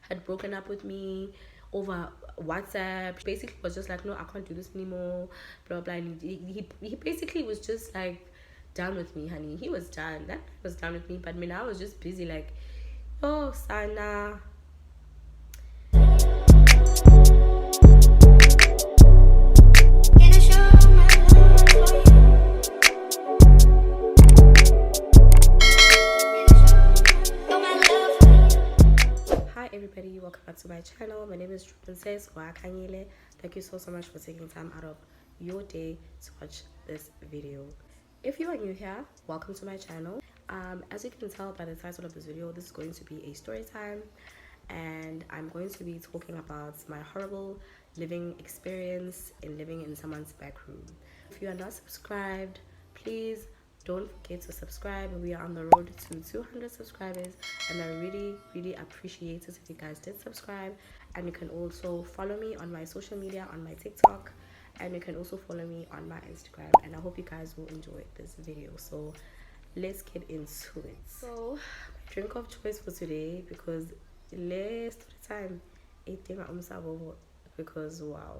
had broken up with me over WhatsApp. Basically was just like, no, I can't do this anymore, blah blah. And he basically was just like done with me, honey. He was done. That guy was done with me. But I mean, I was just busy like, oh Sana. Hi everybody, welcome back to my channel. My name is Princess Wakanyele. Thank you so much for taking time out of your day to watch this video. If you are new here, welcome to my channel. As you can tell by the title of this video, this is going to be a story time, and I'm going to be talking about my horrible living experience in living in someone's back room. If you are not subscribed, please don't forget to subscribe. We are on the road to 200 subscribers, and I really appreciate it if you guys did subscribe. And you can also follow me on my social media, on my TikTok, and you can also follow me on my Instagram. And I hope you guys will enjoy this video. So let's get into it. So my drink of choice for today, because last time because wow.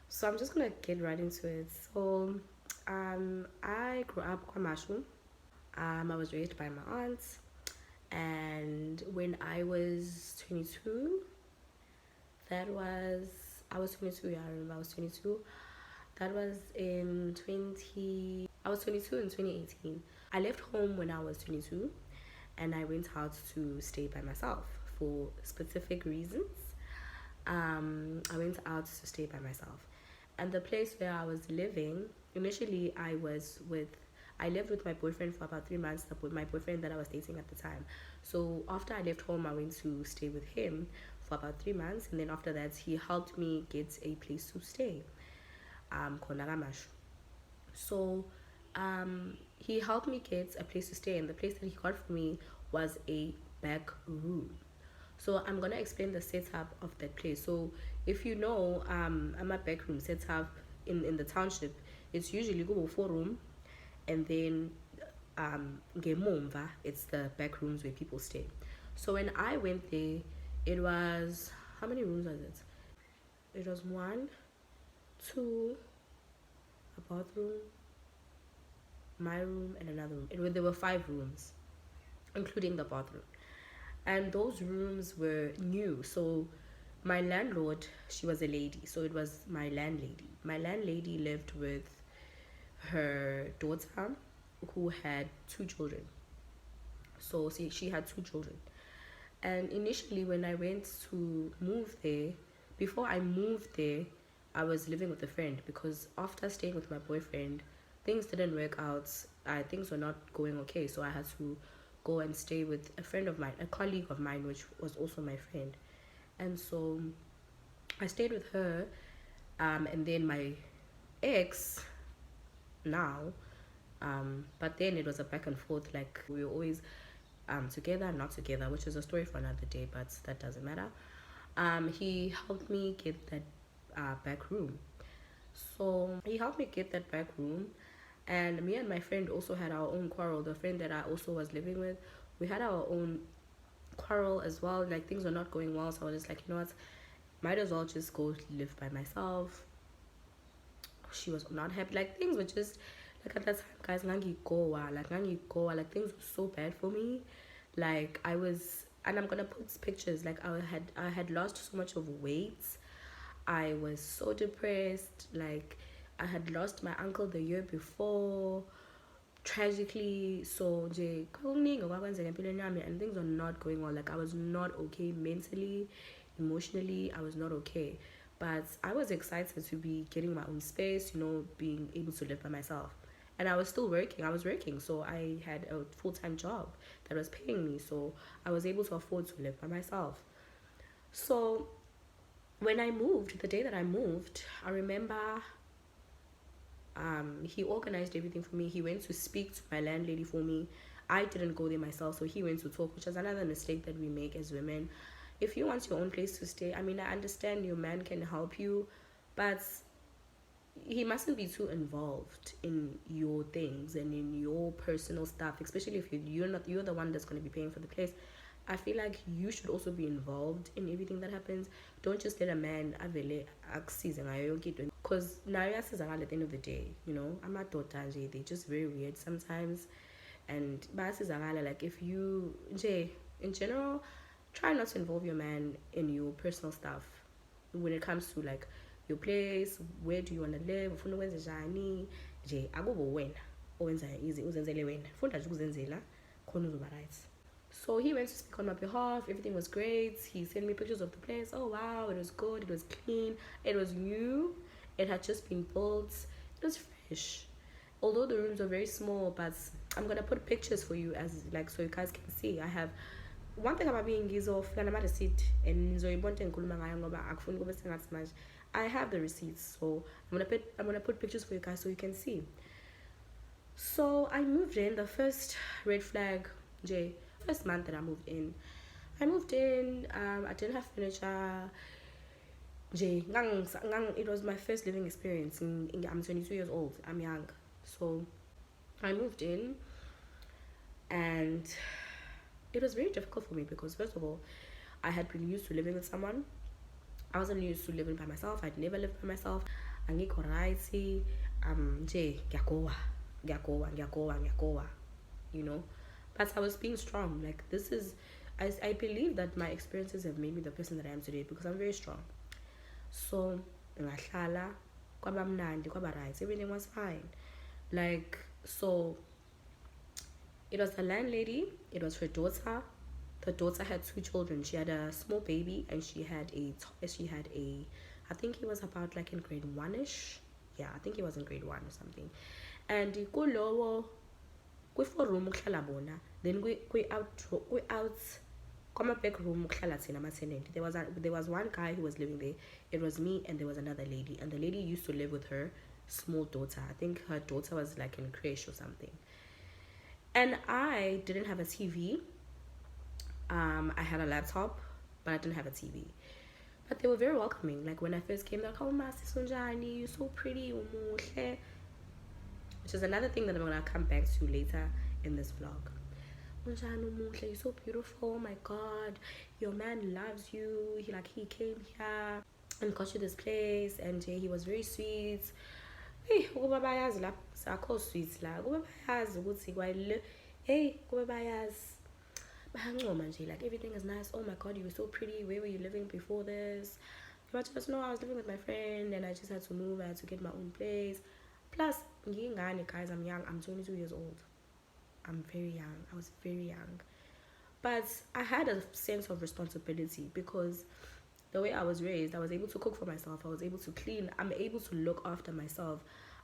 So I'm just gonna get right into it. So I grew up Kwamashu. I was raised by my aunt, and when I was 22, that was I was 22. Yeah, I remember I was 22. That was in 20. I was 22 in 2018. I left home when I was 22, and I went out to stay by myself for specific reasons. I went out to stay by myself, and the place where I was living initially, I lived with my boyfriend for about 3 months. My boyfriend that I was dating at the time. So after I left home, I went to stay with him for about 3 months, and then after that, he helped me get a place to stay. Konagamash. So he helped me get a place to stay, and the place that he got for me was a back room. So I'm gonna explain the setup of that place. So if you know, I'm a back room setup in the township. It's usually go 4 room, and then ngemumva, it's the back rooms where people stay. So when I went there, it was, how many rooms was it? It was one, two, a bathroom, my room, and another room. There were 5 rooms, including the bathroom, and those rooms were new. So my landlord, she was a lady, so it was my landlady. My landlady lived with her daughter, who had 2 children. So see, she had 2 children, and initially when I went to move there, before I moved there, I was living with a friend, because after staying with my boyfriend, things didn't work out. Things were not going okay, so I had to go and stay with a friend of mine, a colleague of mine, which was also my friend. And so I stayed with her, and then my ex now, but then it was a back and forth. Like, we were always together, not together, which is a story for another day, but that doesn't matter. He helped me get that back room. So he helped me get that back room, and me and my friend also had our own quarrel. The friend that I also was living with, we had our own quarrel as well. Like, things were not going well, so I was just like, you know what, might as well just go live by myself. She was not happy. Like, things were just like, at that time, guys, like things were so bad for me. Like, I was, and I'm gonna put pictures. Like, I had lost so much of weight. I was so depressed. Like, I had lost my uncle the year before, tragically. So nje kuningi okwakwenzeka empilweni yami, and things were not going well. Like, I was not okay mentally, emotionally. I was not okay. But I was excited to be getting my own space, being able to live by myself. And I was still working. I was working, so I had a full-time job that was paying me. So I was able to afford to live by myself. So when I moved, the day that I moved, I remember he organized everything for me. He went to speak to my landlady for me. I didn't go there myself, so he went to talk, which is another mistake that we make as women. If you want your own place to stay, I mean, I understand your man can help you, but he mustn't be too involved in your things and in your personal stuff, especially if you're the one that's going to be paying for the place. I feel like you should also be involved in everything that happens. Don't just let a man avele akusize ngayo yonke into, because nayo iyasizakala at the end of the day, you know. Amadoda nje, they're just very weird sometimes, and bayasizakala. Like, if you nje, in general, try not to involve your man in your personal stuff when it comes to like your place, where do you want to live, ufuna ukwenza njani nje, akubo wena owenza uzenzele wena, funda nje ukuzenzela khona uzoba right. So he went to speak on my behalf. Everything was great. He sent me pictures of the place. Oh wow, it was good, it was clean, it was new, it had just been built, it was fresh. Although the rooms were very small, but I'm gonna put pictures for you, as like, so you guys can see. I have one thing about being ngizofika nama receipt and nizoyibona engikhuluma ngayo ngoba akufuni kube sengathi manje. I have the receipts, so I'm gonna put pictures for you guys so you can see. So I moved in. The first red flag, Jay, first month that I moved in, I didn't have furniture. Jay, it was my first living experience. I'm 22 years old. I'm young. So I moved in, and it was very difficult for me because, first of all, I had been used to living with someone. I wasn't used to living by myself. I'd never lived by myself. Angikho right, nje ngiyagowa, you know. But I was being strong. Like, this is, I believe that my experiences have made me the person that I am today because I'm very strong. So ngahlala, kwaba mnandi, kwaba right, everything was fine. Like, so it was the landlady, it was her daughter. The daughter had 2 children. She had a small baby, and she had a I think he was about like in grade 1ish. Yeah, I think he was in grade 1 or something. And kulowo kwi-4 room ukuhlala bona, then kwi-out kwama backroom ukuhlala thina ama-tenant. There was one guy who was living there. It was me, and there was another lady, and the lady used to live with her small daughter. I think her daughter was like in creche or something. And I didn't have a TV. I had a laptop, but I didn't have a TV. But they were very welcoming. Like, when I first came, they're like, "Oh, Masi Sunjani, you're so pretty, umuhle." Which is another thing that I'm gonna come back to later in this vlog. "Unjani umuhle, you're so beautiful. Oh my God, your man loves you. He came here and got you this place, and he was very sweet." Hey, ukuba bayazi la sakho sweet la. Ukuba bayazi ukuthi kwayile. Hey, ukuba bayazi. Like, everything is nice. "Oh my God, you were so pretty. Where were you living before this?" You just know I was living with my friend, and I just had to move. I had to get my own place. Plus, guys, I'm young. I'm 22 years old. I'm very young. I was very young. But I had a sense of responsibility because the way I was raised, I was able to cook for myself. I was able to clean. I'm able to look after myself.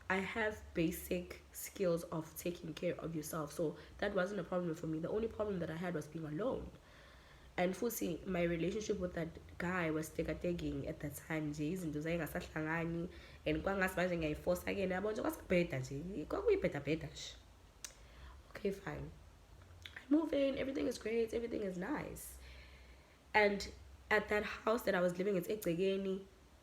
I have basic skills of taking care of yourself. So that wasn't a problem for me. The only problem that I had was being alone. And futhi, my relationship with that guy was taking at that time. Izinto zayengasahlangani, and kwangasi manje ngiyayiforce again. Yabo nje kwasibheda nje. Kwakuyibheda bheda nje. Okay, fine. I move in, everything is great, everything is nice. And at that house that I was living, it's Egegeni.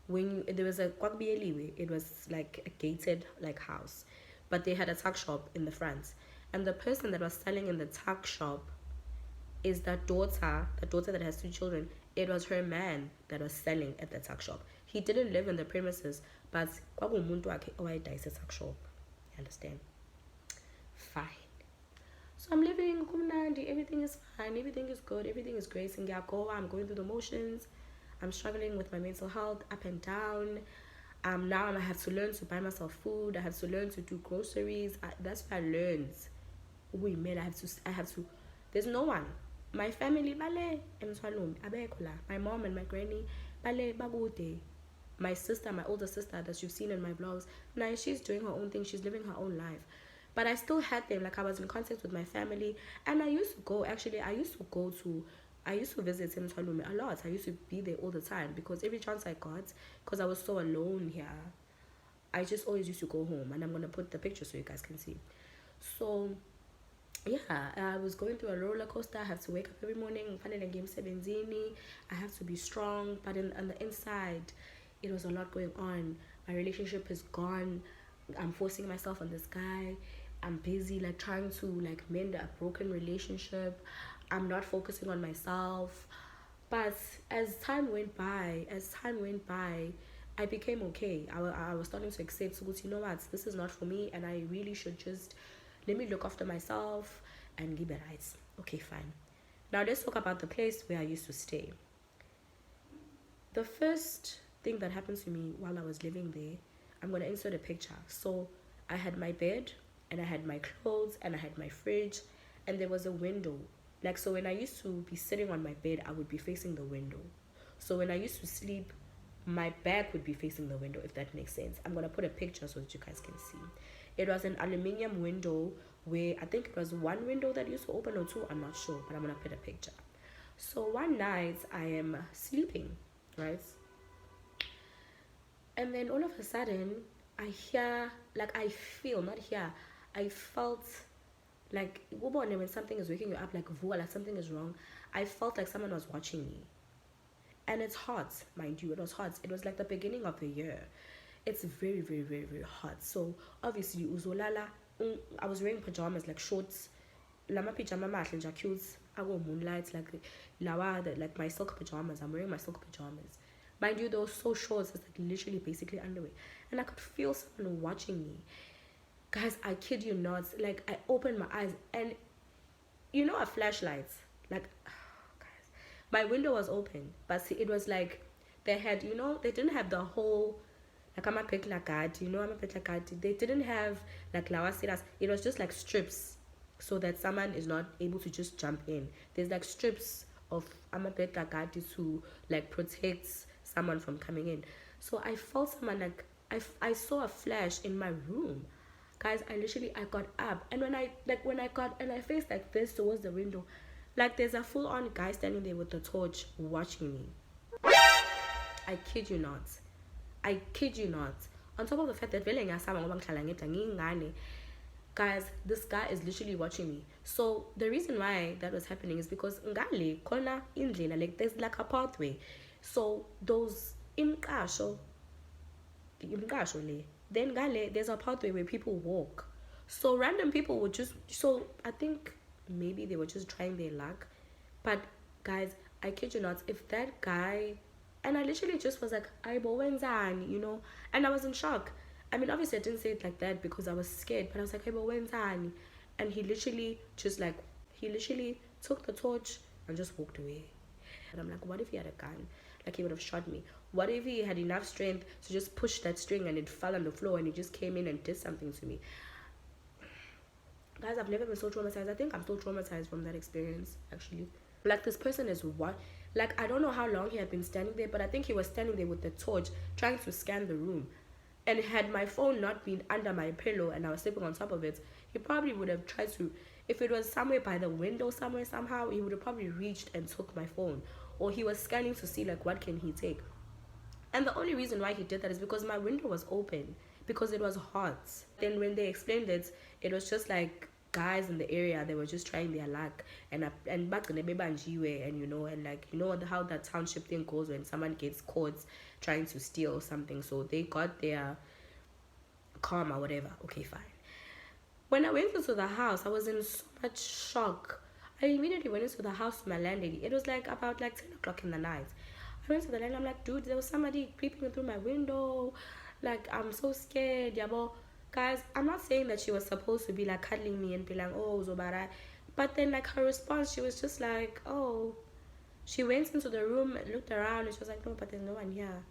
There was a kwakubiyeliwe, it was like a gated like house, but they had a tuck shop in the front, and the person that was selling in the tuck shop is the daughter that has 2 children. It was her man that was selling at the tuck shop. He didn't live in the premises, but kwakumuntu wakhe owayedayisa tuck shop. You understand? Fine. So I'm living kumnandi, everything is fine, everything is good, everything is great. And I'm going through the motions. I'm struggling with my mental health, up and down. Now I have to learn to buy myself food. I have to learn to do groceries. That's what I learned. I have to. There's no one. My family, bale, my mom and my granny, bale, bagude. My sister, my older sister that you've seen in my vlogs, now she's doing her own thing. She's living her own life. But I still had them. Like, I was in contact with my family, and I used to visit him a lot. I used to be there all the time because every chance I got, because I was so alone here, I just always used to go home. And I'm going to put the picture so you guys can see. So, yeah, I was going through a roller coaster. I have to wake up every morning, game 17. I have to be strong. But on the inside, it was a lot going on. My relationship is gone. I'm forcing myself on this guy. I'm busy like trying to like mend a broken relationship. I'm not focusing on myself. But as time went by, I became okay. I was starting to accept, so you know what, this is not for me, and I really should just let me look after myself and give it right. Okay, fine. Now let's talk about the place where I used to stay. The first thing that happened to me while I was living there, I'm gonna insert a picture. So I had my bed, and I had my clothes, and I had my fridge, and there was a window. Like, so when I used to be sitting on my bed, I would be facing the window. So when I used to sleep, my back would be facing the window, if that makes sense. I'm gonna put a picture so that you guys can see. It was an aluminium window where I think it was one window that used to open or two, I'm not sure, but I'm gonna put a picture. So one night I am sleeping, right? And then all of a sudden I hear, like I feel, not hear, I felt like when something is waking you up, like voila, something is wrong. I felt like someone was watching me. And it's hot, mind you, it was hot. It was like the beginning of the year. It's very, very, very, very hot. So obviously uzolala, I was wearing pajamas, like shorts, lama pajama mahle nje cute, I go moonlight, like lawa, like my silk pajamas. I'm wearing my silk pajamas, mind you, those so short, it's like literally basically underwear, and I could feel someone watching me. Guys, I kid you not, like I opened my eyes, and you know a flashlight, like guys, my window was open, but see, it was like they had, they didn't have the whole, like I'm a peklagati, I'm a peklagati, they didn't have like lawasiras. It was just like strips, so that someone is not able to just jump in. There's like strips of amapetlagati to like protect someone from coming in. So I felt someone, like I saw a flash in my room. Guys, I got up, and when I got, and I faced like this towards the window, like there's a full-on guy standing there with the torch watching me. I kid you not. I kid you not. On top of the fact that guys, this guy is literally watching me. So the reason why that was happening is because ngale kona indlela, like there's like a pathway. So those imkasho le, then ngale there's a pathway where people walk. So random people would just, so I think maybe they were just trying their luck. But guys, I kid you not, if that guy, and I literally just was like, Aibo wenzani, and I was in shock. I mean, obviously I didn't say it like that because I was scared, but I was like, Aibo wenzani, and he literally took the torch and just walked away. And I'm like, what if he had a gun? Like, he would have shot me. What if he had enough strength to just push that string and it fell on the floor and he just came in and did something to me? Guys, I've never been so traumatized. I think I'm still traumatized from that experience, actually. Like, this person is what? Like, I don't know how long he had been standing there, but I think he was standing there with the torch trying to scan the room. And had my phone not been under my pillow and I was sleeping on top of it, he probably would have tried to, if it was somewhere by the window somewhere somehow, he would have probably reached and took my phone. Or he was scanning to see like what can he take. And the only reason why he did that is because my window was open, because it was hot. Then when they explained it, it was just like guys in the area, they were just trying their luck, and back in the Bebanjiwe, and like how that township thing goes when someone gets caught trying to steal something, so they got their karma, whatever. Okay, fine. When I went into the house, I was in so much shock. I immediately went into the house to my landlady. It was like about like 10 o'clock in the night. I went to the landlady. I'm like, dude, there was somebody creeping through my window. Like, I'm so scared. Yabo. Guys, I'm not saying that she was supposed to be like cuddling me and be like, oh, Zobara. But then like her response, she was just like, oh. She went into the room, looked around, and she was like, no, but there's no one here.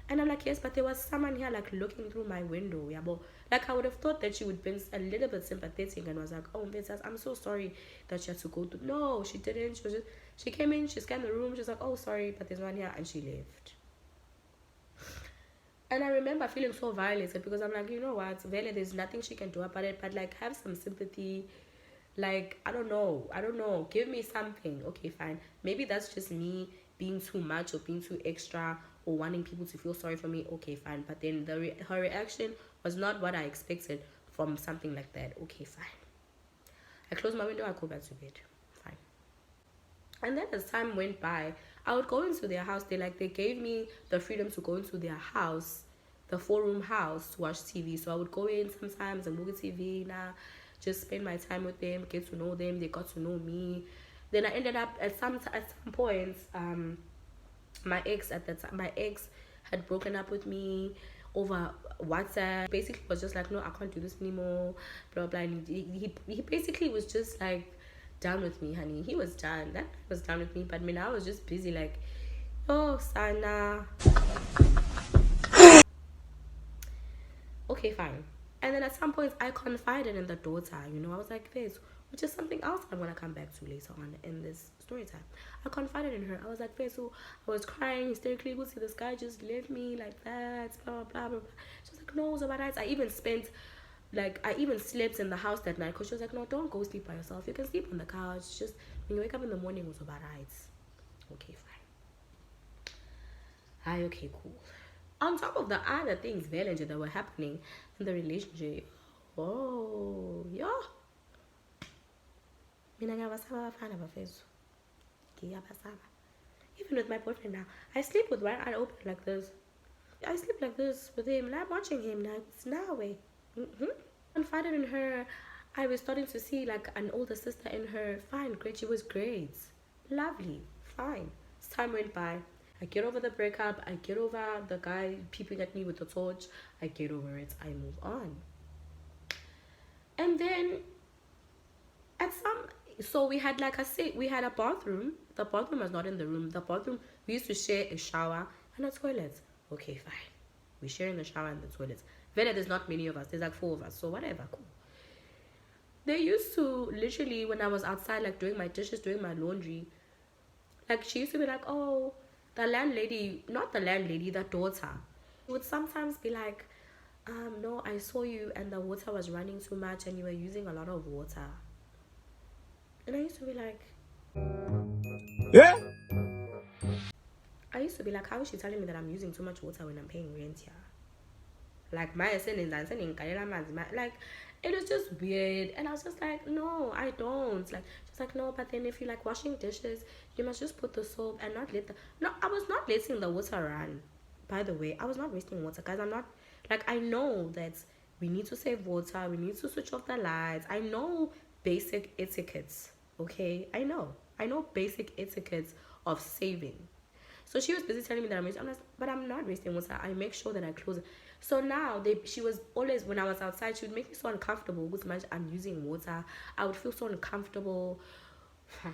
And I'm like, yes, but there was someone here like looking through my window. Yeah, but like I would have thought that she would be a little bit sympathetic and was like, oh, Vincent, I'm so sorry that she had to go through. No, she didn't. She came in, she scanned the room, she was like, oh, sorry, but there's one here, and she left. And I remember feeling so violated because I'm like, you know what, Vele, there's nothing she can do about it, but like have some sympathy. Like, I don't know, give me something. Okay, fine, maybe that's just me being too much or being too extra or wanting people to feel sorry for me. Okay, fine, but then her reaction was not what I expected from something like that. Okay, fine, I closed my window, I go back to bed. Fine. And then as time went by, I would go into their house. They gave me the freedom to go into their house, the 4-room house, to watch TV. So I would go in sometimes and look at TV, just spend my time with them, get to know them. They got to know me. Then I ended up at some points, my ex had broken up with me over WhatsApp. Basically was just like, no, I can't do this anymore, blah blah. And he basically was just like done with me, honey. He was done. That guy was done with me. But I mean, I was just busy like, oh Sana. Okay, fine. And then at some point I confided in the daughter, I was like this, which is something else I'm gonna come back to later on in this story time. I confided in her. I was like, so I was crying hysterically, see this guy just left me like that, blah blah blah blah. She was like, no, so bad. I even slept in the house that night because she was like, no, don't go sleep by yourself. You can sleep on the couch. Just when you wake up in the morning, it was about right. Okay, fine. Okay, cool. On top of the other things that were happening in the relationship. Oh, yeah. Even with my boyfriend now, I sleep with one eye open like this. I sleep like this with him, and I'm watching him now. It's now way. Confided in her. I was starting to see like an older sister in her. Fine, great. She was great. Lovely. Fine. As time went by, I get over the breakup. I get over the guy peeping at me with the torch. I get over it. I move on. And then so we had, like I said, we had a bathroom. The bathroom was not in the room. The bathroom, we used to share a shower and a toilet. Okay, fine. We're sharing the shower and the toilet. Then there's not many of us. There's like 4 of us. So whatever, cool. They used to literally, when I was outside, like doing my dishes, doing my laundry, like she used to be like, oh, the landlady, not the landlady, the daughter, would sometimes be like, no, I saw you and the water was running too much and you were using a lot of water. And I used to be like, yeah. I used to be like, how is she telling me that I'm using too much water when I'm paying rent here? Like, my sending, like, it was just weird. And I was just like, no, I don't. Like, she's like, no, but then if you like washing dishes, you must just put the soap and not let the... No, I was not letting the water run. By the way, I was not wasting water, guys. I'm not... Like, I know that we need to save water. We need to switch off the lights. I know basic etiquettes, okay? I know basic etiquettes of saving. So she was busy telling me that I'm wasting... but I'm not wasting water. I make sure that I close it. So now she was always, when I was outside, she would make me so uncomfortable with much I'm using water. I would feel so uncomfortable. Fine.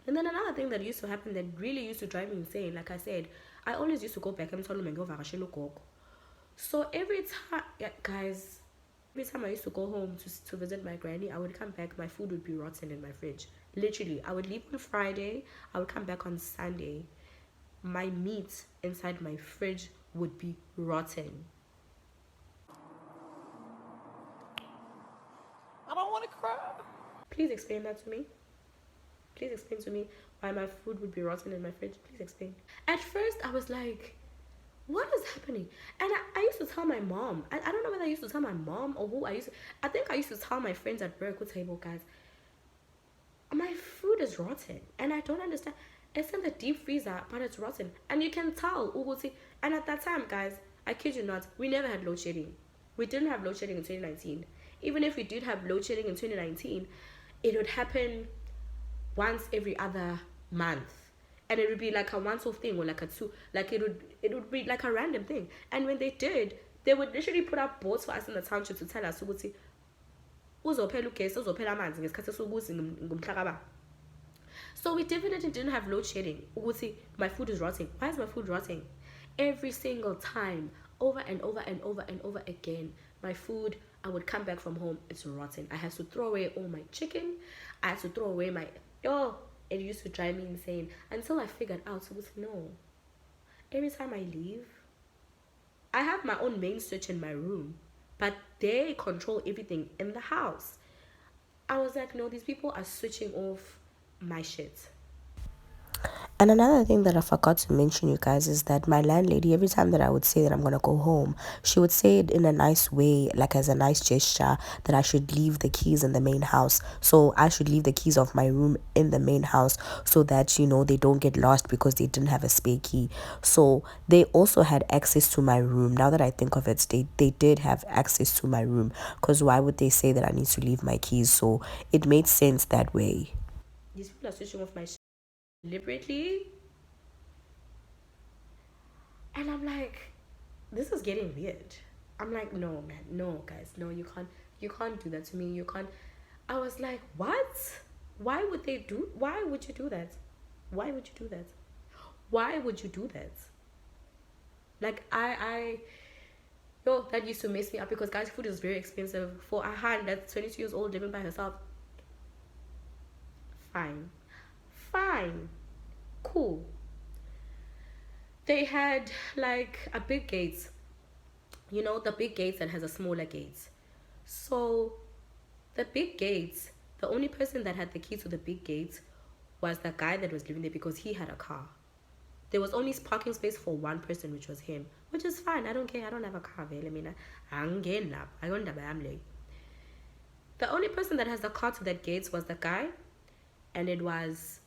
And then another thing that used to happen that really used to drive me insane, like I said, I always used to go back and tell them and go. So every time, yeah, guys, every time I used to go home to visit my granny, I would come back, my food would be rotten in my fridge. Literally, I would leave on Friday, I would come back on Sunday. My meat inside my fridge would be rotten. I don't want to cry. Please explain that to me. Please explain to me why my food would be rotten in my fridge. Please explain. At first, I was like, what is happening? And I used to tell my mom. I don't know whether I used to tell my mom or who I think I used to tell my friends at work with table, guys, my food is rotten. And I don't understand. It's in the deep freezer, but it's rotten. And you can tell. And at that time, guys, I kid you not, we never had load shedding. We didn't have load shedding in 2019. Even if we did have load shedding in 2019, it would happen once every other month. And it would be like a once-off thing or like a two. Like it would be like a random thing. And when they did, they would literally put up boards for us in the township to tell us, so we definitely didn't have load shedding. My food is rotting. Why is my food rotting? Every single time, over and over and over and over again, my food, I would come back from home, it's rotten. I had to throw away all my chicken. I had to throw away my... it used to drive me insane. Until I figured out, no. Every time I leave, I have my own main switch in my room, but they control everything in the house. I was like, no, these people are switching off my shit. And another thing that I forgot to mention, you guys, is that my landlady, every time that I would say that I'm gonna go home, she would say it in a nice way, like as a nice gesture, that I should leave the keys in the main house. So I should leave the keys of my room in the main house so that, they don't get lost because they didn't have a spare key. So they also had access to my room. Now that I think of it, they did have access to my room, because why would they say that I need to leave my keys? So it made sense that way. These people are switching off my shit deliberately. And I'm like, this is getting weird. I'm like, no, man, no, guys, no, you can't do that to me. You can't. I was like, what? Why would they do? Why would you do that? Why would you do that? Why would you do that? Like, yo, that used to mess me up because guys, food is very expensive for a hand that's 22 years old living by herself. Fine, fine, cool. They had like a big gate, you know, the big gates that has a smaller gate. So the big gates, the only person that had the key to the big gates was the guy that was living there because he had a car. There was only parking space for one person, which was him, which is fine. I don't care. I don't have a car. I mean, I don't have a. The only person that has the car to that gates was the guy, and it was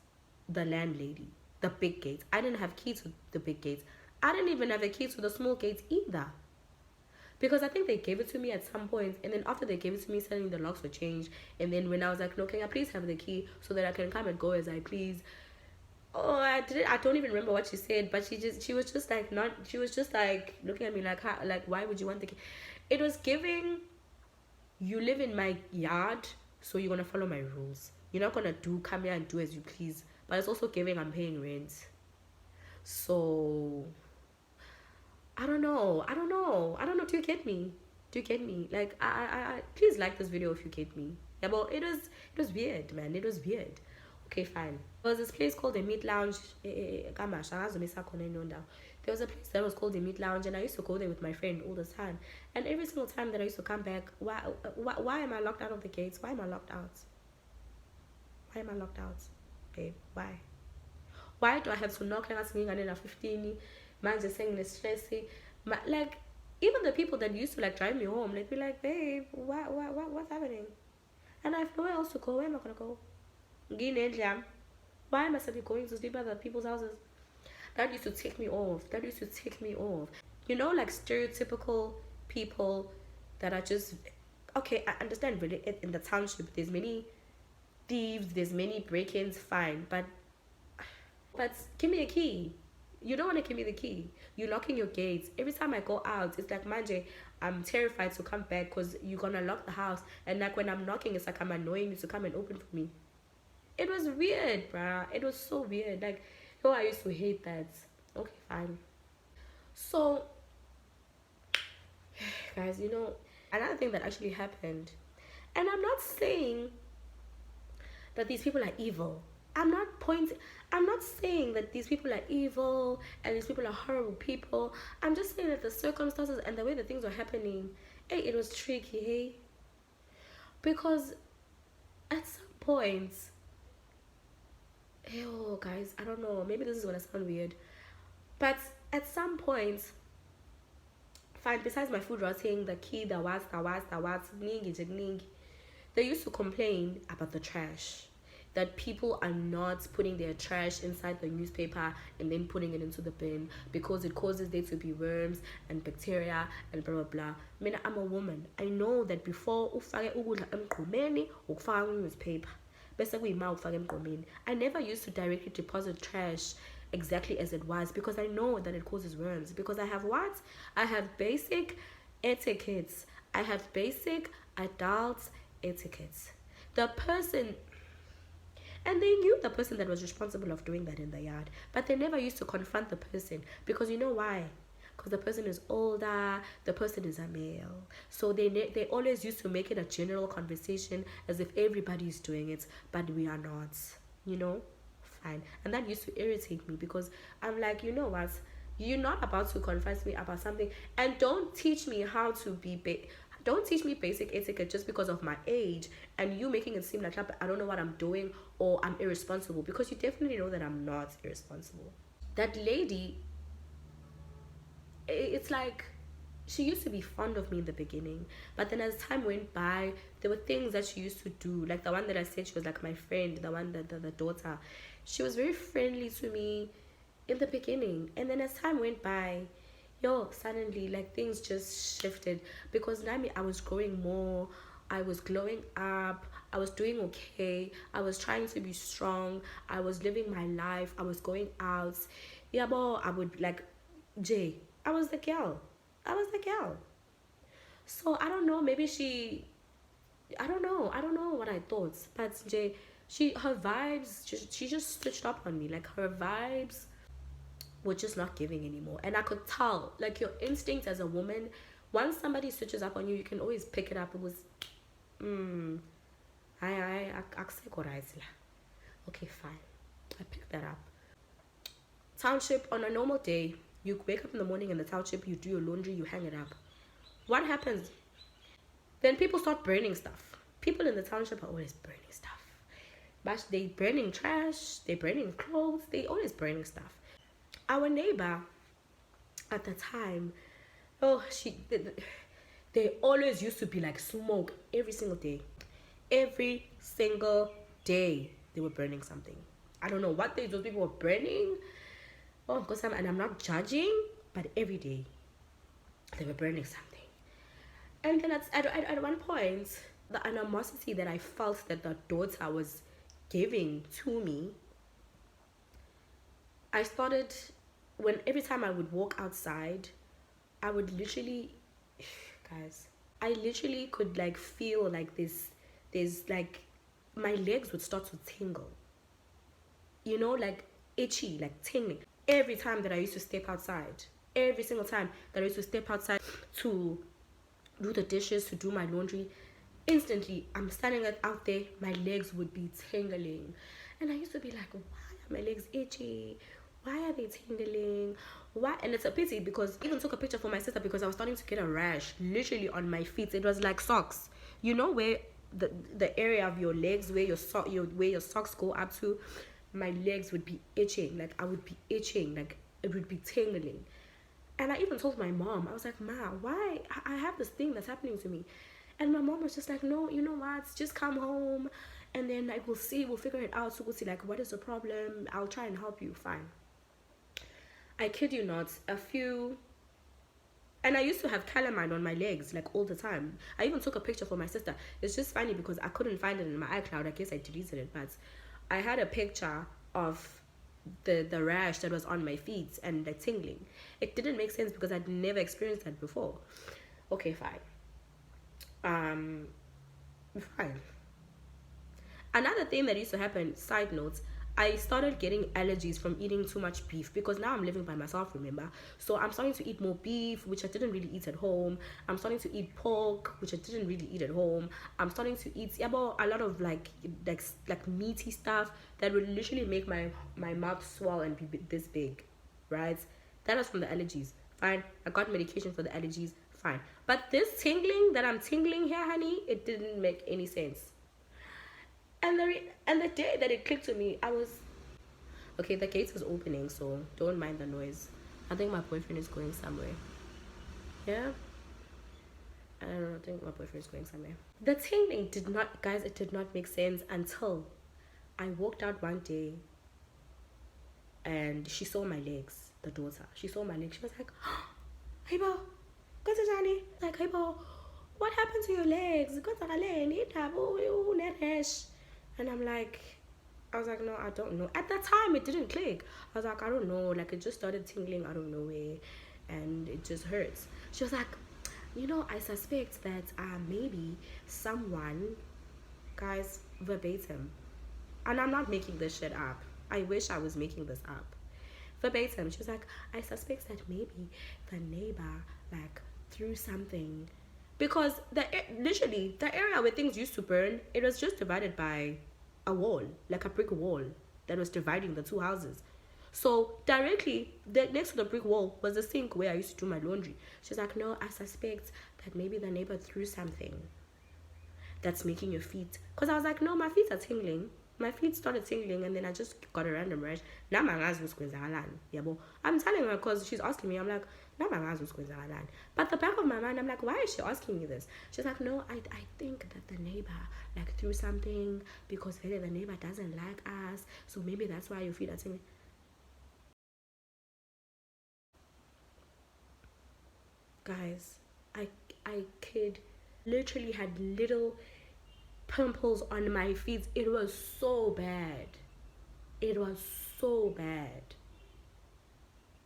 the landlady. The big gates. I didn't have key to the big gates. I didn't even have a key to the small gates either. Because I think they gave it to me at some point, and then after they gave it to me, suddenly the locks were changed. And then when I was like, no, can I please have the key so that I can come and go as I please? Oh, I don't even remember what she said, but she was just like not. She was just like looking at me like, how, like, why would you want the key? It was giving. You live in my yard, so you're gonna follow my rules. You're not gonna come here and do as you please. But it's also giving I'm paying rent. So I don't know. Do you get me? Like, I please like this video if you get me. Yeah, but it was weird, man. It was weird. Okay, fine. There was this place called the Meat Lounge. There was a place that was called the Meat Lounge, and I used to go there with my friend all the time. And every single time that I used to come back, why am I locked out of the gates? Why am I locked out? Why am I locked out? Babe, why? Why do I have to knock like 15? Man just saying it's stressy. Like, even the people that used to like drive me home, they'd be like, babe, what's happening? And I have nowhere else to go. Where am I gonna go? Why am I suddenly going to sleep at other people's houses? That used to take me off. You know, like stereotypical people that are just okay. I understand really in the township there's many thieves, there's many break-ins, fine, but give me a key. You don't want to give me the key. You're locking your gates. Every time I go out, it's like, Manje, I'm terrified to come back because you're going to lock the house. And like when I'm knocking, it's like I'm annoying you to come and open for me. It was weird, bruh. It was so weird. Like, yo, I used to hate that. Okay, fine. So, guys, you know, another thing that actually happened, and I'm not saying that these people are evil. I'm not saying that these people are evil and these people are horrible people. I'm just saying that the circumstances and the way the things were happening, hey, it was tricky, hey? Because at some point, oh, guys, I don't know, maybe this is gonna sound weird, but at some point, fine, besides my food rotting, the key, the what, they used to complain about the trash. That people are not putting their trash inside the newspaper and then putting it into the bin because it causes there to be worms and bacteria and blah blah blah. I mean, I'm a woman. I know that before ufake ukudla emgqomeni ukufaka newspaper bese kuyima ufake emgqomeni. I never used to directly deposit trash exactly as it was because I know that it causes worms. Because I have what? I have basic etiquettes. I have basic adult etiquettes. The person, and they knew the person that was responsible of doing that in the yard, but they never used to confront the person because you know why? Because the person is older, the person is a male, so they always used to make it a general conversation as if everybody is doing it, but we are not, you know. Fine. And that used to irritate me because I'm like, you know what, you're not about to confess me about something, and don't teach me how to don't teach me basic etiquette just because of my age and you making it seem like I don't know what I'm doing or I'm irresponsible, because you definitely know that I'm not irresponsible. That lady, it's like she used to be fond of me in the beginning, but then as time went by, there were things that she used to do, like the one that I said she was like my friend, the one that the daughter, she was very friendly to me in the beginning, and then as time went by, suddenly like things just shifted because Nami, I was growing more, I was glowing up, I was doing okay. I was trying to be strong. I was living my life. I was going out. Yeah, but I would like Jay. I was the girl. I was the girl. So I don't know. Maybe she. I don't know. I don't know what I thought. But Jay, her vibes. She just switched up on me. Like her vibes were just not giving anymore, and I could tell. Like your instinct as a woman, once somebody switches up on you, you can always pick it up. It was, I okay, fine. I picked that up. Township, on a normal day, you wake up in the morning in the township, you do your laundry, you hang it up. What happens? Then people start burning stuff. People in the township are always burning stuff. But they burning trash, they burning clothes, they always burning stuff. Our neighbor at the time, oh, they always used to be like smoke every single day. Every single day they were burning something. I don't know what those people were burning. Oh, because I'm not judging, but every day they were burning something. And then at one point, the animosity that I felt that the daughter was giving to me, I started, when every time I would walk outside, I would literally, guys, I literally could like feel like there's like, my legs would start to tingle. You know, like itchy, like tingling. Every time that I used to step outside, every single time that I used to step outside to do the dishes, to do my laundry, instantly I'm standing out there, my legs would be tingling. And I used to be like, why are my legs itchy? Why are they tingling? Why? And it's a pity because I even took a picture for my sister because I was starting to get a rash literally on my feet. It was like socks. You know where the area of your legs where where your socks go up to, my legs would be itching. Like I would be itching, like it would be tingling. And I even told my mom, I was like, Ma, why? I have this thing that's happening to me. And my mom was just like, no, you know what? Just come home and then like we'll figure it out. So we'll see like what is the problem. I'll try and help you. Fine. I kid you not, and I used to have calamine on my legs like all the time. I even took a picture for my sister. It's just funny because I couldn't find it in my iCloud. I guess I deleted it, but I had a picture of the rash that was on my feet and the tingling. It didn't make sense because I'd never experienced that before. Okay, fine. Fine. Another thing that used to happen, side notes, I started getting allergies from eating too much beef because now I'm living by myself, remember? So I'm starting to eat more beef, which I didn't really eat at home. I'm starting to eat pork, which I didn't really eat at home. I'm starting to eat a lot of like meaty stuff that would literally make my mouth swell and be this big, right? That was from the allergies. Fine. I got medication for the allergies. Fine. But this tingling that I'm tingling here, honey, it didn't make any sense. And the day that it clicked to me, I was okay. The gate was opening, so don't mind the noise. I think my boyfriend is going somewhere. Yeah, I don't know. I think my boyfriend is going somewhere. The tingling did not, guys. It did not make sense until I walked out one day, and she saw my legs. The daughter, she saw my legs. She was like, "Hey, bo, what's Johnny? Like, hey, bo, what happened to your legs? And I'm like, I was like, no, I don't know. At that time, it didn't click. I was like, I don't know. Like, it just started tingling out of nowhere, and it just hurts. She was like, you know, I suspect that maybe someone, guys, verbatim, and I'm not making this shit up. I wish I was making this up. Verbatim, she was like, I suspect that maybe the neighbor, like, threw something. Because literally, the area where things used to burn, it was just divided by a wall, like a brick wall that was dividing the two houses. So directly next to the brick wall was the sink where I used to do my laundry. She's like, no, I suspect that maybe the neighbor threw something that's making your feet. Because I was like, no, my feet are tingling. My feet started tingling and then I just got a random rash. Now my eyes was going to I'm telling her because she's asking me. I'm like, now my eyes was going to But the back of my mind, I'm like, why is she asking me this? She's like, no, I think that the neighbor like threw something because really the neighbor doesn't like us. So maybe that's why your feet are tingling. Guys, I kid literally had little pimples on my feet. It was so bad. It was so bad.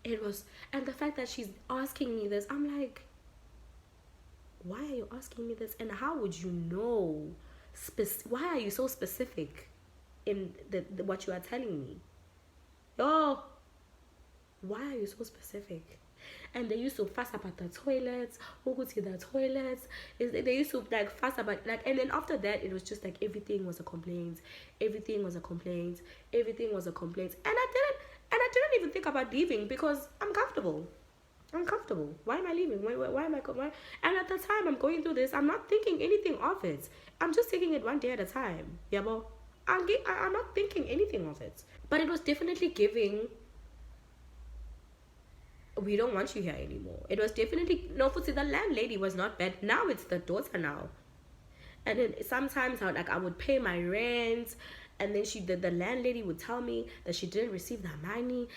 It was, and the fact that she's asking me this, I'm like, why are you asking me this? And how would you know? Why are you so specific in the what you are telling me? Oh, why are you so specific? And they used to fuss about the toilets. Who could see the toilets? They used to like fuss about like, and then after that, it was just like everything was a complaint. Everything was a complaint. Everything was a complaint. And I didn't even think about leaving because I'm comfortable. I'm comfortable. Why am I leaving? Why am I? Why? And at the time I'm going through this, I'm not thinking anything of it. I'm just taking it one day at a time. Yeah, but I'm not thinking anything of it. But it was definitely giving, we don't want you here anymore. It was definitely, no, for the landlady was not bad. Now it's the daughter now. And then sometimes I would pay my rent, and then the landlady would tell me that she didn't receive the money.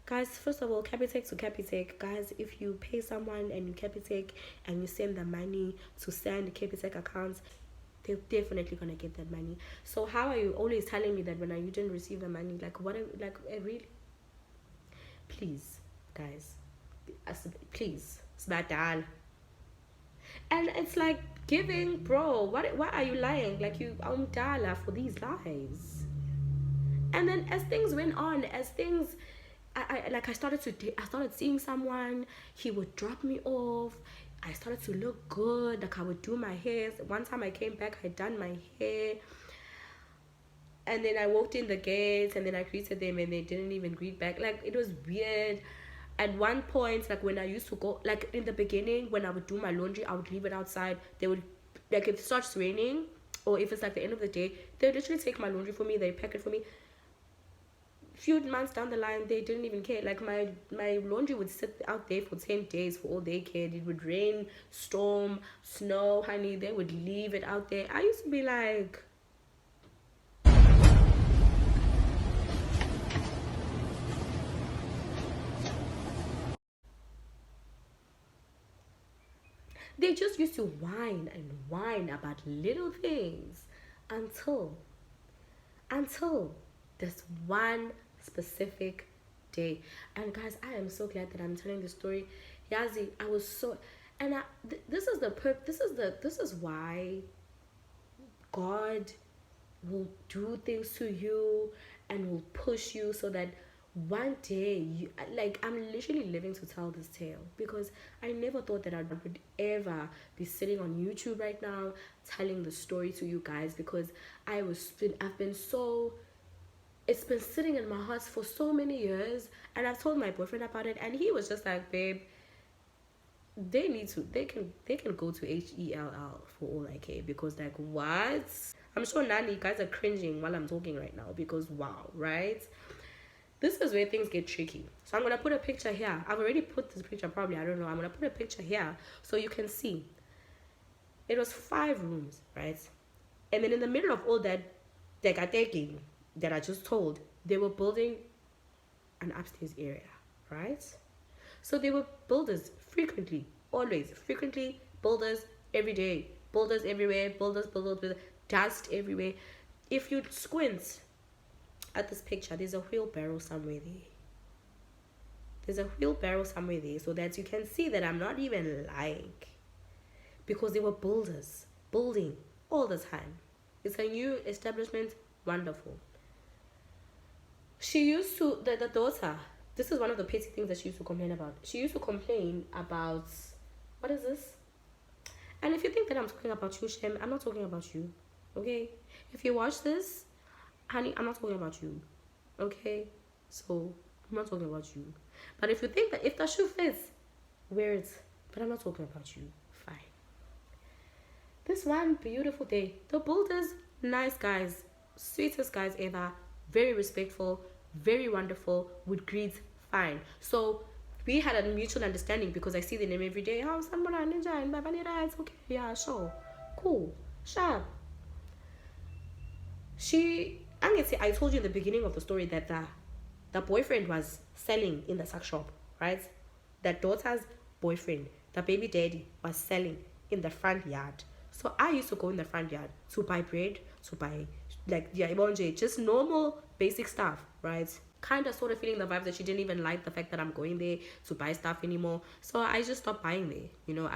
Guys, first of all, Capitec to Capitec. Guys, if you pay someone and you Capitec and you send the money to send Capitec accounts, they're definitely gonna get that money. So how are you always telling me that when you didn't receive the money? Like, what? Like, really? Please, guys, please, smadal. And it's like giving, bro. Why are you lying? Like, you dollar for these lies. And then as things went on, I started seeing someone. He would drop me off. I started to look good. Like, I would do my hair. One time I came back, I done my hair, and then I walked in the gates, and then I greeted them, and they didn't even greet back. Like, it was weird. At one point, like, when I used to go, like, in the beginning, when I would do my laundry, I would leave it outside. They would, like, if it starts raining, or if it's like the end of the day, they would literally take my laundry for me. They pack it for me. Few months down the line, they didn't even care. Like, my laundry would sit out there for 10 days for all they cared. It would rain, storm, snow, honey, they would leave it out there. I used to be like, they just used to whine and whine about little things until this one specific day. And guys, I am so glad that I'm telling this story. Yazi, I was so, and this is why God will do things to you and will push you, so that one day you, like, I'm literally living to tell this tale, because I never thought that I would ever be sitting on YouTube right now telling the story to you guys, because I've been so, it's been sitting in my heart for so many years, and I've told my boyfriend about it, and he was just like, babe, they can go to HELL for all I care, because, like, what? I'm sure Nani, you guys are cringing while I'm talking right now, because wow, right? This is where things get tricky. So I'm gonna put a picture here. I've already put this picture, probably, I don't know. I'm gonna put a picture here so you can see. It was 5 rooms, right? And then in the middle of all that decataking that I just told, they were building an upstairs area, right? So they were builders frequently, always, frequently, builders every day, builders everywhere, builders, dust everywhere. If you squint at this picture, there's a wheelbarrow somewhere there. There's a wheelbarrow somewhere there, so that you can see that I'm not even lying, because they were builders, building all the time. It's a new establishment, wonderful. She used to, the daughter, this is one of the petty things that she used to complain about. She used to complain about, what is this? And if you think that I'm talking about you, Shem, I'm not talking about you, okay? If you watch this, honey, I'm not talking about you, okay? So, I'm not talking about you. But if you think that if the shoe fits, wear it. But I'm not talking about you. Fine. This one beautiful day, the builders, nice guys, sweetest guys ever, very respectful, very wonderful, would greet, fine. So, we had a mutual understanding, because I see the name every day. Oh, someone ninja and it's okay. Yeah, sure. Cool. Sharp. I told you in the beginning of the story that the boyfriend was selling in the sack shop, right? The daughter's boyfriend, the baby daddy, was selling in the front yard. So I used to go in the front yard to buy bread, to buy like yeah, just normal basic stuff, right? Kind of sort of feeling the vibe that she didn't even like the fact that I'm going there to buy stuff anymore. So I just stopped buying there,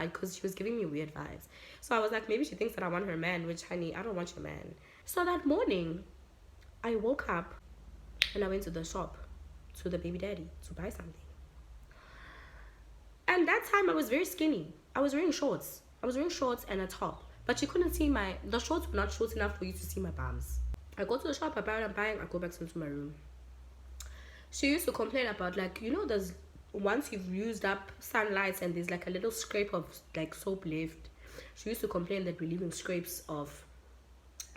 because she was giving me weird vibes. So I was like, maybe she thinks that I want her man, which, honey, I don't want your man. So that morning, I woke up and I went to the shop, to the baby daddy, to buy something. And that time I was very skinny. I was wearing shorts. And a top. But you couldn't see the shorts were not short enough for you to see my bums. I go to the shop, I buy what I'm buying, I go back into my room. She used to complain about, like, there's once you've used up sunlight and there's like a little scrape of like soap left. She used to complain that we're leaving scrapes of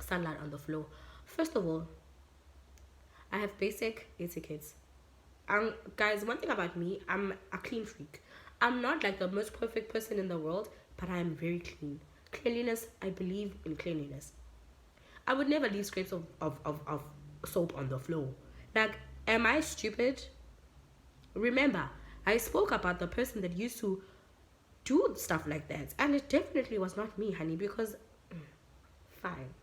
sunlight on the floor. First of all, I have basic etiquette. Guys, one thing about me, I'm a clean freak. I'm not like the most perfect person in the world, but I am very clean. Cleanliness, I believe in cleanliness. I would never leave scrapes of soap on the floor. Like, am I stupid? Remember, I spoke about the person that used to do stuff like that, and it definitely was not me, honey, because fine.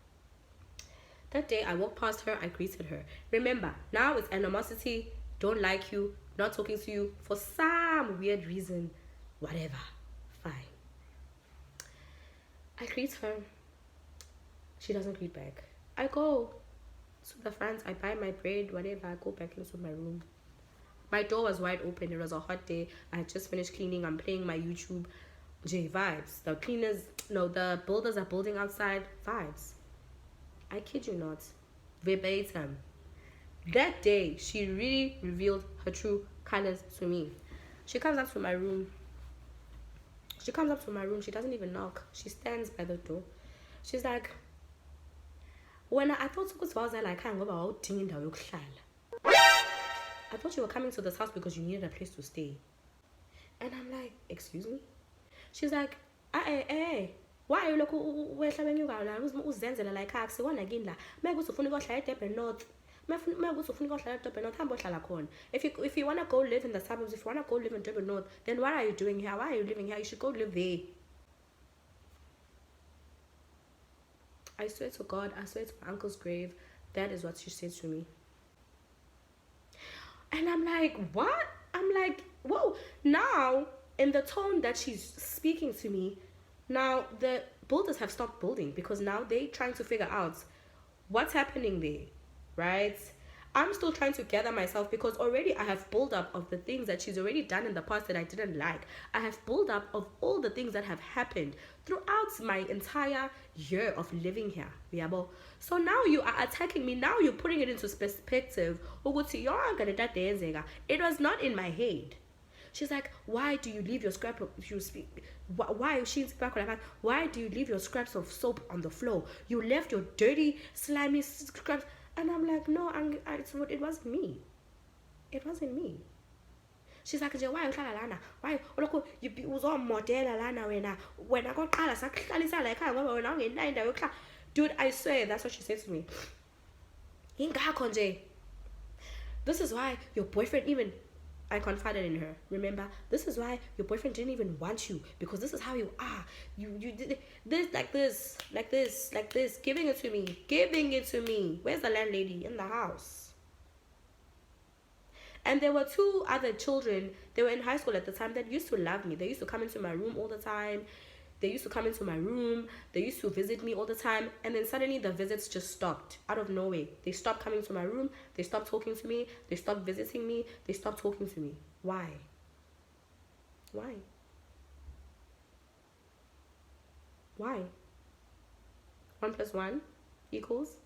That day I walked past her, I greeted her. Remember, now it's animosity, don't like you, not talking to you for some weird reason, whatever. Fine. I greet her. She doesn't greet back. I go to the front, I buy my bread, whatever, I go back into my room. My door was wide open, it was a hot day, I had just finished cleaning, I'm playing my YouTube, J vibes. The builders are building outside, vibes. I kid you not, verbatim. That day, she really revealed her true colors to me. She comes up to my room. She doesn't even knock. She stands by the door. She's like, when I thought I thought you were coming to this house because you needed a place to stay. And I'm like, excuse me? She's like, why are you like uzenzela like akusiwona kini la mekuthi ufuna ukuhlala eDurban North mekuthi ufuna ukuhlala eDurban North hamba ohlala khona. If you want to go live in the suburbs, if you want to go live in Durban North, then what are you doing here? Why are you living here? You should go live there. I swear to God, I swear to my uncle's grave, that is what she said to me. And I'm like, what? I'm like, whoa. Now, in the tone that she's speaking to me, now the builders have stopped building because now they're trying to figure out what's happening there, right? I'm still trying to gather myself because already I have build up of the things that she's already done in the past that I didn't like. I have build up of all the things that have happened throughout my entire year of living here. So now you are attacking me. Now you're putting it into perspective. It was not in my head. She's like, why do you leave your scrap of, why do you leave your scraps of soap on the floor? You left your dirty, slimy scraps. And I'm like, no, it wasn't me. It wasn't me. She's like, why uhlala lana? Why ulokho uzomodela lana wena koqala sakuhlalisa la ekhaya ngoba wena ungenayo indawo yokuhlala. Dude, I swear that's what she said to me. Ingakho nje. This is why your boyfriend even, I confided in her. Remember, this is why your boyfriend didn't even want you, because this is how you are. You did this, like this, giving it to me. Where's the landlady? In the house. And there were two other children. They were in high school at the time that used to love me. They used to come into my room all the time. They used to visit me all the time. And then suddenly the visits just stopped out of nowhere. They stopped coming to my room. They stopped talking to me. They stopped visiting me. They stopped talking to me. Why? 1 + 1 equals.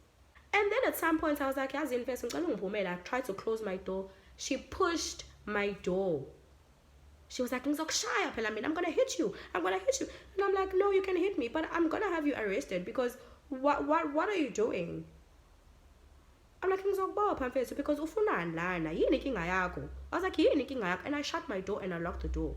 And then at some point I was like, I tried to close my door. She pushed my door. She was like, I'm gonna hit you. And I'm like, no, you can hit me, but I'm gonna have you arrested because what are you doing? I'm like, because ufuna lana yini inkinga yakho. I was like, yini inkinga yakho? And I shut my door and I locked the door.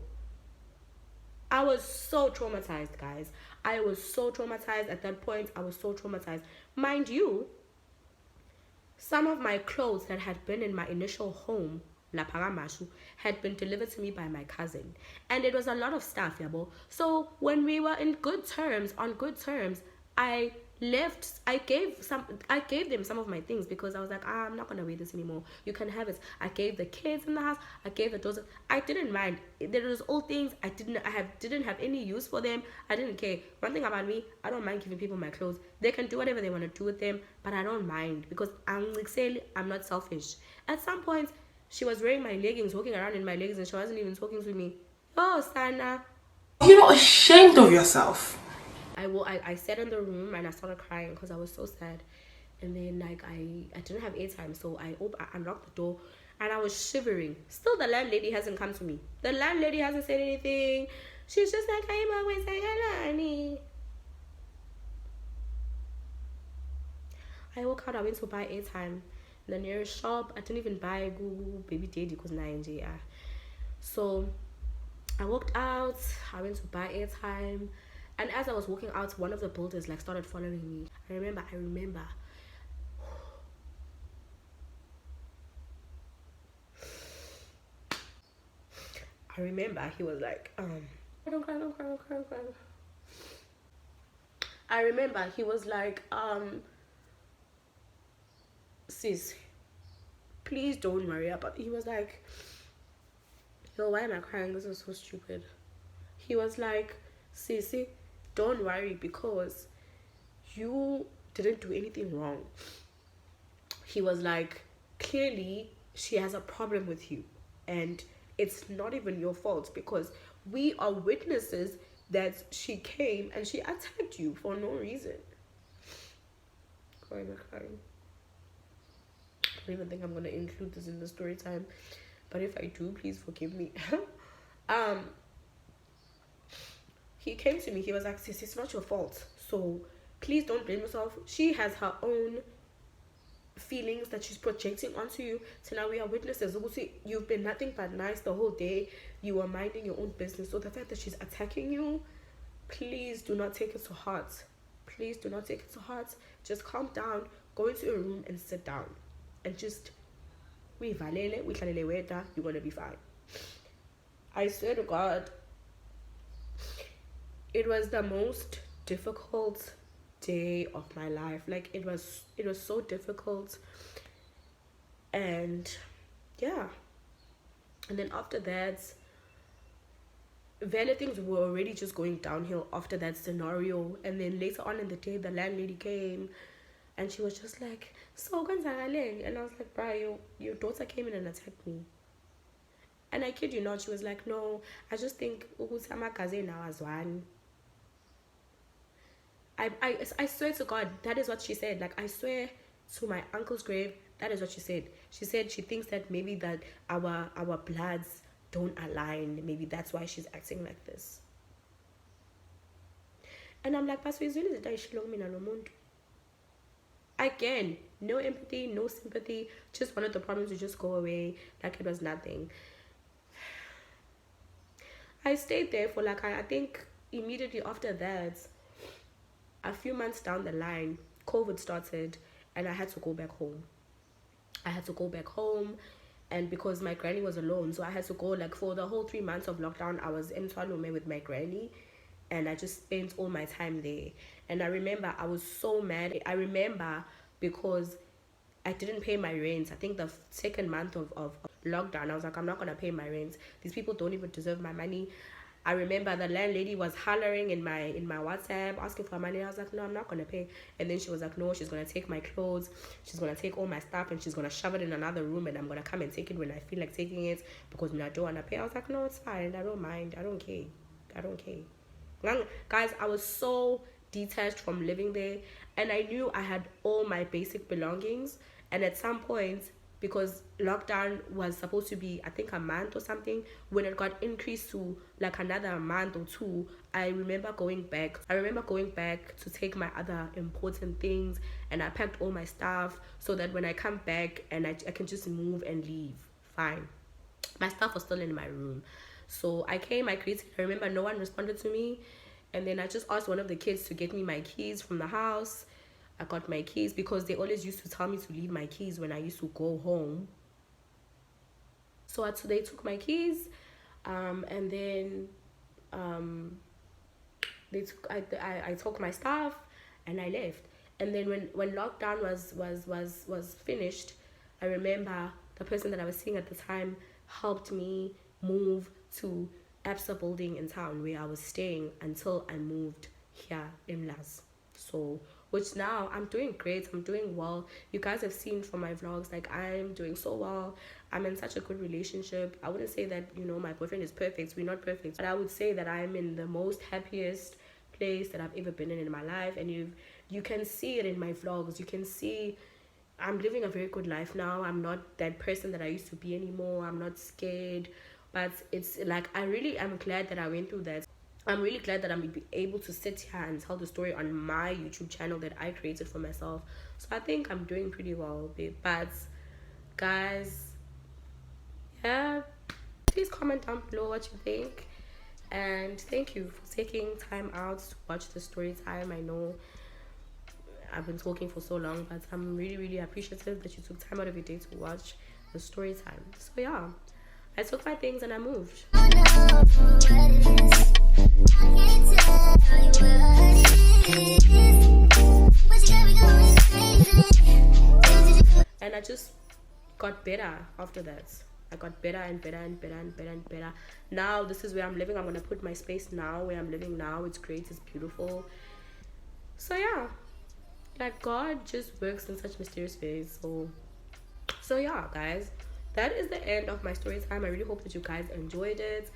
I was so traumatized, guys. I was so traumatized at that point. I was so traumatized. Mind you, some of my clothes that had been in my initial home had been delivered to me by my cousin, and it was a lot of stuff, yabo. So when we were in good terms, on good terms, I left. I gave them some of my things because I was like, I'm not gonna wear this anymore, you can have it. I gave the kids in the house, I gave the daughters. I didn't mind. There was all things didn't have any use for them. I didn't care. One thing about me, I don't mind giving people my clothes. They can do whatever they want to do with them, but I don't mind because I'm not selfish. At some point, she was wearing my leggings, walking around in my leggings, and she wasn't even talking to me. Oh, Sana. You're not ashamed of yourself. I sat in the room and I started crying because I was so sad. And then like I didn't have airtime, so I unlocked the door and I was shivering. Still, the landlady hasn't come to me. The landlady hasn't said anything. She's just like, I'm always saying hello, honey. I woke out, I went to buy airtime. The nearest shop, I didn't even buy Google Baby Daddy because now. So I walked out, I went to buy airtime, and as I was walking out, one of the builders like started following me. I remember he was like, don't cry. I remember he was like, sis, please don't worry about it. He was like, yo, why am I crying? This is so stupid. He was like, Sissy, don't worry because you didn't do anything wrong. He was like, clearly she has a problem with you and it's not even your fault because we are witnesses that she came and she attacked you for no reason. Why am I crying? I don't even think I'm going to include this in the story time, but if I do, please forgive me. He came to me, he was like, sis, it's not your fault, so please don't blame yourself. She has her own feelings that she's projecting onto you. So now we are witnesses. You've been nothing but nice the whole day, you were minding your own business, so the fact that she's attacking you, please do not take it to heart. Please do not take it to heart. Just calm down, go into a room and sit down and just you're gonna be fine. I swear to God, it was the most difficult day of my life. Like it was so difficult. And yeah, and then after that, very things were already just going downhill after that scenario. And then later on in the day, the landlady came and she was just like, so kwenzakaleni? And I was like, bro, your daughter came in and attacked me. And I kid you not, she was like, no, I just think amagaze now as one. I swear to God, that is what she said. Like, I swear to my uncle's grave, that is what she said. She said she thinks that maybe that our bloods don't align. Maybe that's why she's acting like this. And I'm like, again, no empathy, no sympathy. Just wanted the problem to just go away like it was nothing. I stayed there for like, I think immediately after that, a few months down the line, COVID started and I had to go back home. And because my granny was alone, so I had to go like for the whole 3 months of lockdown. I was in Twalume with my granny and I just spent all my time there. And I remember I was so mad. I remember because I didn't pay my rent. I think the second month of lockdown, I was like, I'm not gonna pay my rent. These people don't even deserve my money. I remember the landlady was hollering in my WhatsApp asking for money. I was like, no, I'm not gonna pay. And then she was like, no, she's gonna take my clothes, she's gonna take all my stuff and she's gonna shove it in another room and I'm gonna come and take it when I feel like taking it because I don't wanna pay. I was like, no, it's fine, I don't mind, I don't care. Guys, I was so detached from living there and I knew I had all my basic belongings. And at some point, because lockdown was supposed to be, I think, a month or something, when it got increased to like another month or two, I remember going back to take my other important things, and I packed all my stuff so that when I come back and I can just move and leave fine. My stuff was still in my room. So I came, I greeted, I remember no one responded to me, and then I just asked one of the kids to get me my keys from the house. I got my keys because they always used to tell me to leave my keys when I used to go home. So they took my keys, and then I took my stuff and I left. And then when lockdown was finished, I remember the person that I was seeing at the time helped me move to Absa building in town where I was staying until I moved here in Las. So which now I'm doing great, I'm doing well. You guys have seen from my vlogs, like I'm doing so well. I'm in such a good relationship. I wouldn't say that, you know, my boyfriend is perfect, we're not perfect, but I would say that I'm in the most happiest place that I've ever been in my life. And you can see it in my vlogs. You can see I'm living a very good life now. I'm not that person that I used to be anymore. I'm not scared. But it's like I really am glad that I went through that. I'm really glad that I'm able to sit here and tell the story on my YouTube channel that I created for myself. So I think I'm doing pretty well, babe. But guys, yeah, please comment down below what you think. And thank you for taking time out to watch the story time. I know I've been talking for so long, but I'm really, really appreciative that you took time out of your day to watch the story time. So yeah, I took my things and I moved. And I just got better after that. I got better and better and better and better and better. Now this is where I'm living. I'm gonna put my space now where I'm living now. It's great, it's beautiful. So yeah, like God just works in such mysterious ways. So yeah, guys, that is the end of my story time. I really hope that you guys enjoyed it.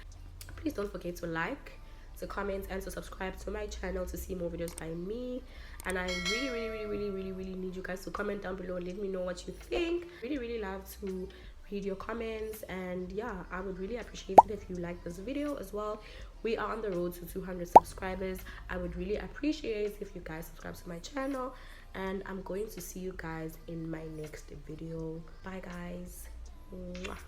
Please don't forget to like, to comment, and to subscribe to my channel to see more videos by me. And I really need you guys to comment down below and let me know what you think. Really love to read your comments, and yeah, I would really appreciate it if you like this video as well. We are on the road to 200 subscribers. I would really appreciate if you guys subscribe to my channel, and I'm going to see you guys in my next video. Bye guys. Mwah.